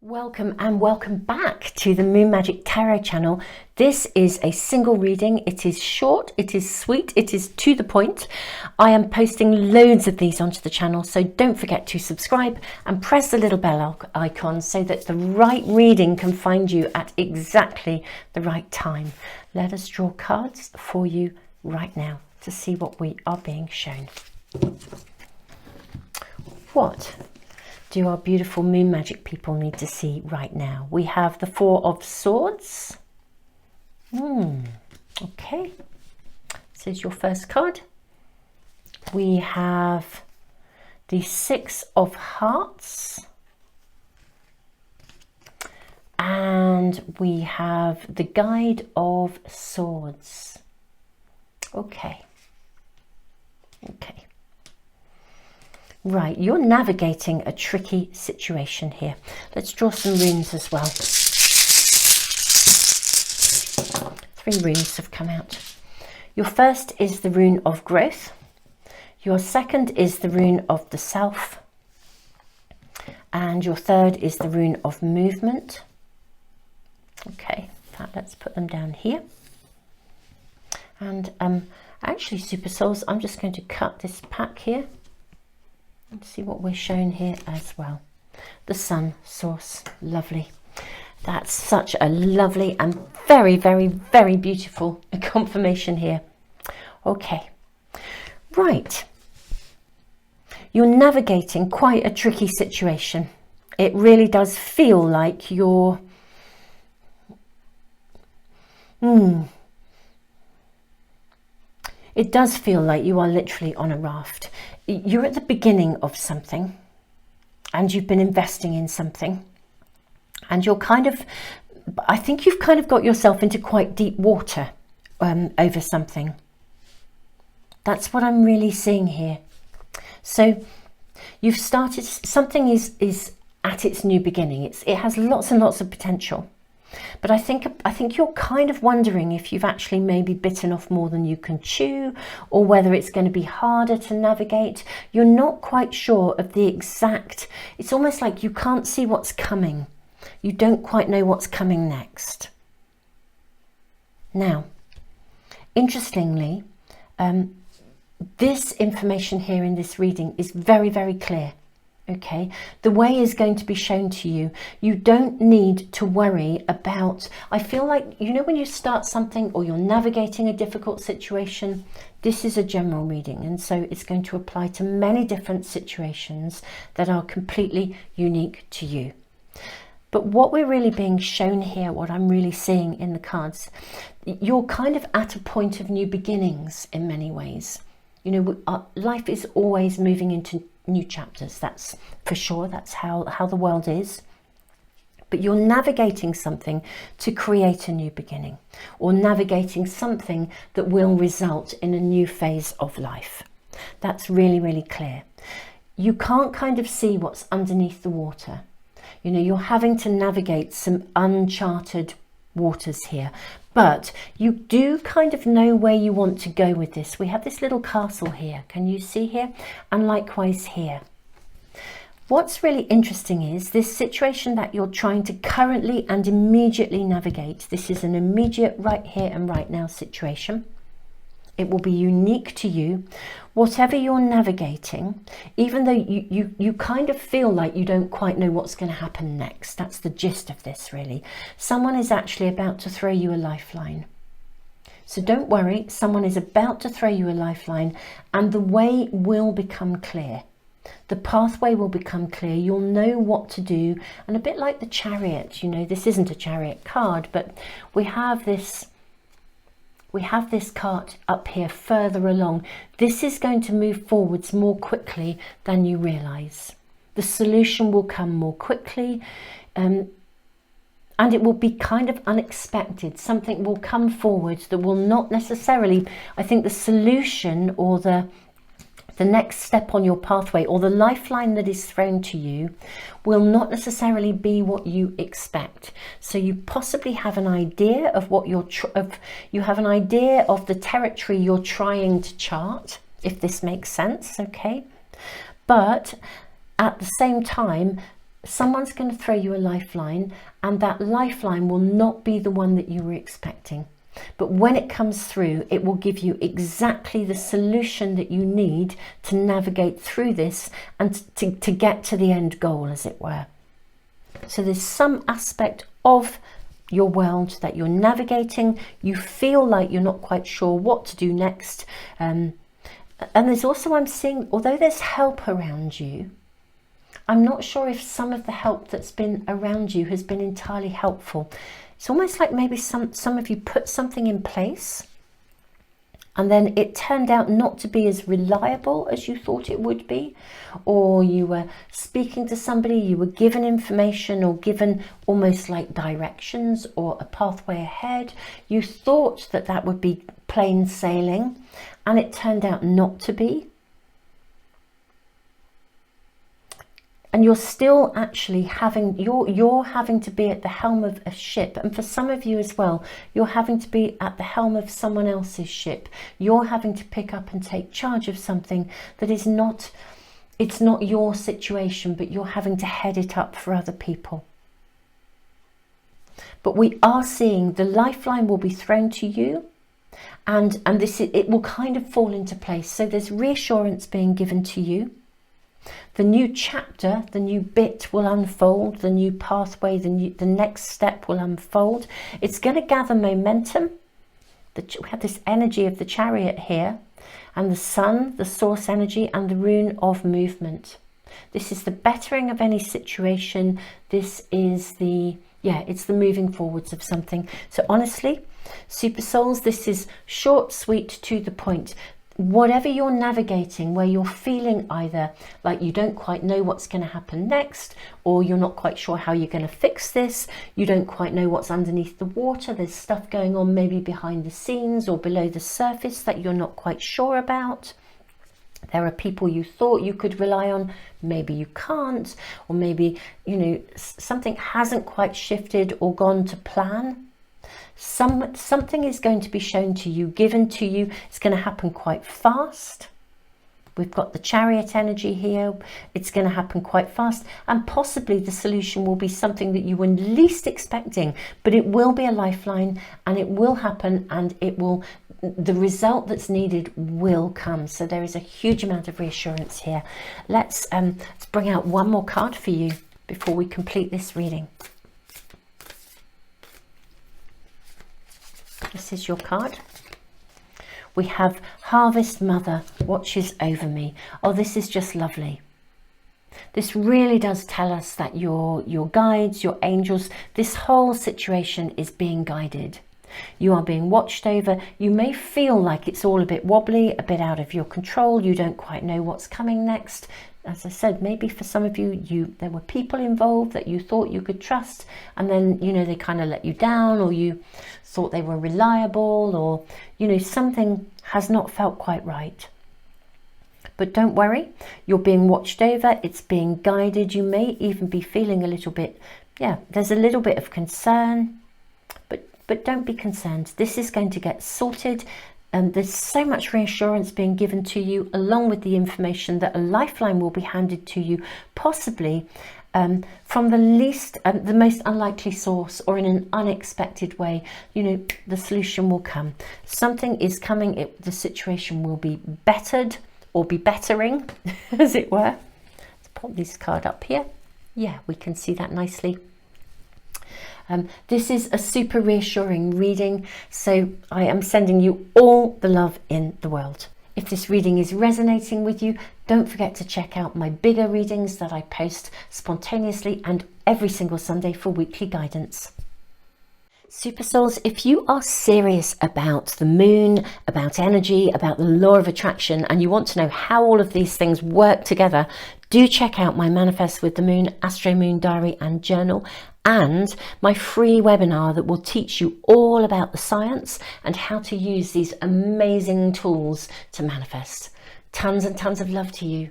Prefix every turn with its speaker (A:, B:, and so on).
A: Welcome and welcome back to the Moon Magic Tarot channel. This is a single reading. It is short, it is sweet, it is to the point. I am posting loads of these onto the channel, so don't forget to subscribe and press the little bell icon so that the right reading can find you at exactly the right time. Let us draw cards for you right now to see what we are being shown. What do our beautiful Moon Magic people need to see right now? We have the Four of Swords. Okay, this is your first card. We have the Six of Hearts. And we have the Guide of Swords. Okay. Right, you're navigating a tricky situation here. Let's draw some runes as well. 3 runes have come out. Your first is the rune of growth. Your second is the rune of the self. And your third is the rune of movement. Okay, let's put them down here. And actually, Super Souls, I'm just going to cut this pack here. Let's see what we're shown here as well. The sun source, lovely. That's such a lovely and very, very, very beautiful confirmation here. Okay, right. You're navigating quite a tricky situation. It really does feel like you're... It does feel like you are literally on a raft. You're at the beginning of something and you've been investing in something and you're I think you've kind of got yourself into quite deep water over something. That's what I'm really seeing here. So you've started, something is at its new beginning. It has lots and lots of potential. But I think you're kind of wondering if you've actually maybe bitten off more than you can chew, or whether it's going to be harder to navigate. You're not quite sure of the exact, it's almost like you can't see what's coming. You don't quite know what's coming next. Now, interestingly, this information here in this reading is very, very clear. Okay, the way is going to be shown to you. You don't need to worry about, I feel like, you know, when you start something or you're navigating a difficult situation, this is a general reading, and so it's going to apply to many different situations that are completely unique to you. But what we're really being shown here, what I'm really seeing in the cards, you're kind of at a point of new beginnings in many ways. You know, life is always moving into new chapters, that's for sure. That's how the world is. But you're navigating something to create a new beginning, or navigating something that will result in a new phase of life. That's really, really clear. You can't kind of see what's underneath the water. You know, you're having to navigate some uncharted waters here, but you do kind of know where you want to go with this. We have this little castle here, can you see here? And likewise here. What's really interesting is this situation that you're trying to currently and immediately navigate. This is an immediate right here and right now situation. It will be unique to you. Whatever you're navigating, even though you kind of feel like you don't quite know what's going to happen next. That's the gist of this, really. Someone is actually about to throw you a lifeline. So don't worry, someone is about to throw you a lifeline, and the way will become clear. The pathway will become clear. You'll know what to do. And a bit like the Chariot, you know, this isn't a Chariot card, but we have this cart up here further along. This is going to move forwards more quickly than you realize. The solution will come more quickly, and it will be kind of unexpected. Something will come forward that will not necessarily, I think the solution or the next step on your pathway, or the lifeline that is thrown to you, will not necessarily be what you expect. So you possibly have an idea of what you have an idea of the territory you're trying to chart, if this makes sense, okay? But at the same time, someone's going to throw you a lifeline, and that lifeline will not be the one that you were expecting. But when it comes through, it will give you exactly the solution that you need to navigate through this and to get to the end goal, as it were. So there's some aspect of your world that you're navigating. You feel like you're not quite sure what to do next. And there's also, I'm seeing, although there's help around you, I'm not sure if some of the help that's been around you has been entirely helpful. It's almost like maybe some of you put something in place and then it turned out not to be as reliable as you thought it would be, or you were speaking to somebody, you were given information or given almost like directions or a pathway ahead. You thought that that would be plain sailing and it turned out not to be. And you're still actually having, you're having to be at the helm of a ship. And for some of you as well, you're having to be at the helm of someone else's ship. You're having to pick up and take charge of something that is not, it's not your situation, but you're having to head it up for other people. But we are seeing the lifeline will be thrown to you, and this, it will kind of fall into place. So there's reassurance being given to you. The new chapter, the new bit will unfold, the new pathway, the next step will unfold. It's going to gather momentum. We have this energy of the Chariot here, and the sun, the source energy, and the rune of movement. This is the bettering of any situation. This is the, it's the moving forwards of something. So honestly, Super Souls, this is short, sweet, to the point. Whatever you're navigating, where you're feeling either like you don't quite know what's going to happen next, or you're not quite sure how you're going to fix this, you don't quite know what's underneath the water, there's stuff going on maybe behind the scenes or below the surface that you're not quite sure about. There are people you thought you could rely on, maybe you can't, or maybe, you know, something hasn't quite shifted or gone to plan. Something is going to be shown to you, given to you. It's going to happen quite fast. We've got the Chariot energy here. It's going to happen quite fast, and possibly the solution will be something that you were least expecting, but it will be a lifeline, and it will happen, and it will, the result that's needed will come. So there is a huge amount of reassurance here. Let's bring out one more card for you before we complete this reading. This is your card. We have Harvest Mother watches over me. Oh, this is just lovely. This really does tell us that your guides, your angels, this whole situation is being guided. You are being watched over. You may feel like it's all a bit wobbly, a bit out of your control. You don't quite know what's coming next. As I said, maybe for some of you, there were people involved that you thought you could trust, and then, you know, they kind of let you down, or you thought they were reliable, or, you know, something has not felt quite right. But don't worry, you're being watched over, it's being guided. You may even be feeling a little bit, there's a little bit of concern, but don't be concerned. This is going to get sorted. There's so much reassurance being given to you, along with the information that a lifeline will be handed to you, possibly from the most unlikely source, or in an unexpected way. You know, the solution will come. Something is coming. The situation will be bettered, or be bettering, as it were. Let's pop this card up here. Yeah, we can see that nicely. This is a super reassuring reading, so I am sending you all the love in the world. If this reading is resonating with you, don't forget to check out my bigger readings that I post spontaneously and every single Sunday for weekly guidance. Super Souls, if you are serious about the moon, about energy, about the law of attraction, and you want to know how all of these things work together, do check out my Manifest with the Moon, Astro-Moon diary and journal, and my free webinar that will teach you all about the science and how to use these amazing tools to manifest. Tons and tons of love to you.